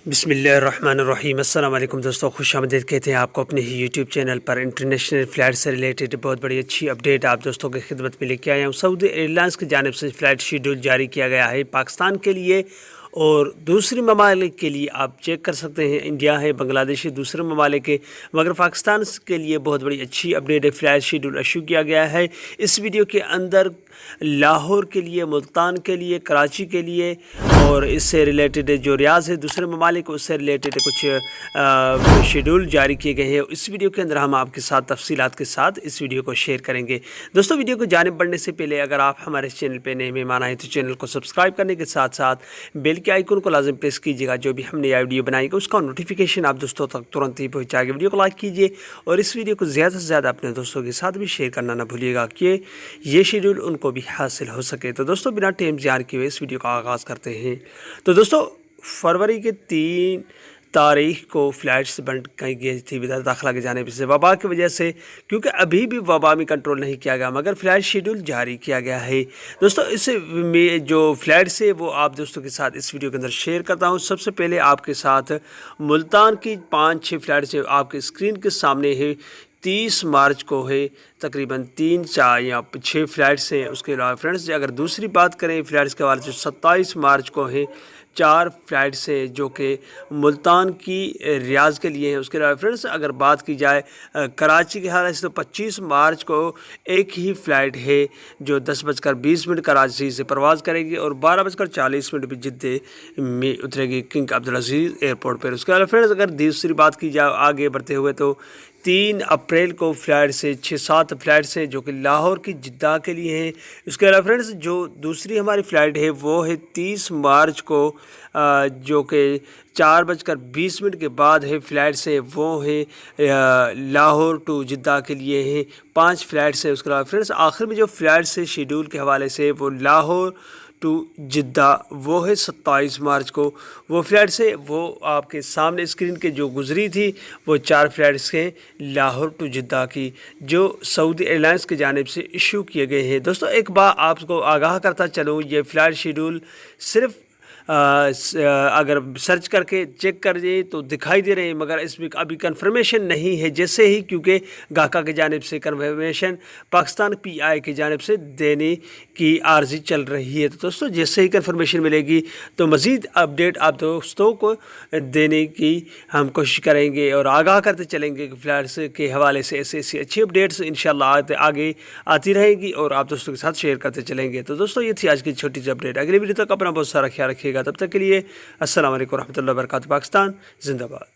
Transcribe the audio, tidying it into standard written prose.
बिस्मिल्लाहिर्रहमानिर्रहीम। अस्सलाम वालेकुम दोस्तों, खुश आमदीद कहते हैं आपको अपने ही यूट्यूब चैनल पर। इंटरनेशनल फ़्लाइट से रिलेटेड बहुत बड़ी अच्छी अपडेट आप दोस्तों की खिदमत में लेके आया हूँ। सऊदी एयरलाइंस की जानिब से फ़्लाइट शेड्यूल जारी किया गया है पाकिस्तान के लिए और दूसरी ममालिक के लिए। आप चेक कर सकते हैं, इंडिया है, बांग्लादेश है, दूसरे ममालिक के, मगर पाकिस्तान के लिए बहुत बड़ी अच्छी अपडेट है। फ़्लाइट शेड्यूल इशू किया गया है। इस वीडियो के अंदर लाहौर के लिए, मुल्तान के लिए, कराची के लिए और इससे रिलेटेड जो रियाज़ है दूसरे ममालिक, उससे रिलेटेड कुछ शेड्यूल जारी किए गए हैं। इस वीडियो के अंदर हम आपके साथ तफसीलात के साथ इस वीडियो को शेयर करेंगे। दोस्तों, वीडियो को जानिब बढ़ने से पहले अगर आप हमारे चैनल पर नए मेहमान आए तो चैनल को सब्सक्राइब करने के साथ साथ बेल के आइकन को लाजिम प्रेस कीजिएगा। जो भी हमने यह वीडियो बनाएगा उसका नोटिफिकेशन आप दोस्तों तक तुरंत ही पहुँचाएगा। वीडियो को लाइक कीजिए और इस वीडियो को ज़्यादा से ज़्यादा अपने दोस्तों के साथ भी शेयर करना ना भूलिएगा कि ये शेड्यूल उनको भी हासिल हो सके। तो दोस्तों, बिना टाइम ज़ाया किए इस वीडियो का आगाज़ करते हैं। तो दोस्तों, फरवरी के 3 तारीख को फ़्लाइट्स बंद की गई थी विदेश दाखिला की जाने से वबा की वजह से, क्योंकि अभी भी वबा में कंट्रोल नहीं किया गया, मगर फ़्लाइट शेड्यूल जारी किया गया है। दोस्तों, इस में जो फ़्लाइट्स है वो आप दोस्तों के साथ इस वीडियो के अंदर शेयर करता हूँ। सबसे पहले आपके साथ मुल्तान की 5-6 फ़्लाइट्स आपके स्क्रीन के सामने है। 30 मार्च को है, तकरीबन 3-4 या 6 फ़्लाइट्स हैं। उसके अलावा फ्रेंड्स, अगर दूसरी बात करें फ़्लाइट्स के हवाले से, 27 मार्च को है 4 फ़्लाइट्स हैं जो कि मुल्तान की रियाज़ के लिए हैं। उसके अलावा फ्रेंड्स, अगर बात की जाए कराची के हवाले से तो 25 मार्च को एक ही फ़्लाइट है जो 10:20 कराची से परवाज़ करेगी और 12:40 भी जिद्दे में उतरेगी किंग अब्दुल अज़ीज़ एयरपोर्ट पर। उसके अलावा फ्रेंड्स, अगर दूसरी बात की जाए आगे बढ़ते हुए तो 3 अप्रैल को फ़्लाइट से 6-7 फ़्लाइट्स हैं जो कि लाहौर की जिद्दा के लिए हैं। उसके अलावा फ्रेंड्स, जो दूसरी हमारी फ़्लाइट है वो है 30 मार्च को जो कि 4:20 के बाद है फ़्लाइट से, वो है लाहौर टू जिद्दा के लिए हैं। 5 फ़्लाइट्स हैं। उसके अलावा फ्रेंड्स, आखिर में जो फ़्लाइट से शेड्यूल के हवाले से वो लाहौर टू जिद्दा वो है 27 मार्च को। वो फ़्लाइट्स है वो आपके सामने स्क्रीन के जो गुजरी थी वो 4 फ़्लाइट्स हैं लाहौर टू जिद्दा की, जो सऊदी एयरलाइंस की जानिब से इशू किए गए हैं। दोस्तों, एक बार आपको आगाह करता चलूँ, ये फ़्लाइट शेड्यूल सिर्फ़ अगर सर्च करके चेक कर जाए तो दिखाई दे रहे हैं, मगर इसमें अभी कंफर्मेशन नहीं है। जैसे ही क्योंकि गाका की जानिब से कंफर्मेशन पाकिस्तान PI की जानिब से देने की आर्जी चल रही है। तो दोस्तों, जैसे ही कंफर्मेशन मिलेगी तो मज़ीद अपडेट आप दोस्तों को देने की हम कोशिश करेंगे और आगाह करते चलेंगे कि फ़्लाइट्स के हवाले से ऐसी अच्छी अपडेट्स इंशाल्लाह आगे आती रहेगी और आप दोस्तों के साथ शेयर करते चलेंगे। तो दोस्तों, ये थी आज की छोटी सी अपडेट। अगली वीडियो तक अपना बहुत सारा ख्याल रखिएगा। तब तक के लिए अस्सलाम वालेकुम रहमतुल्लाहि व बरकातहू। पाकिस्तान जिंदाबाद।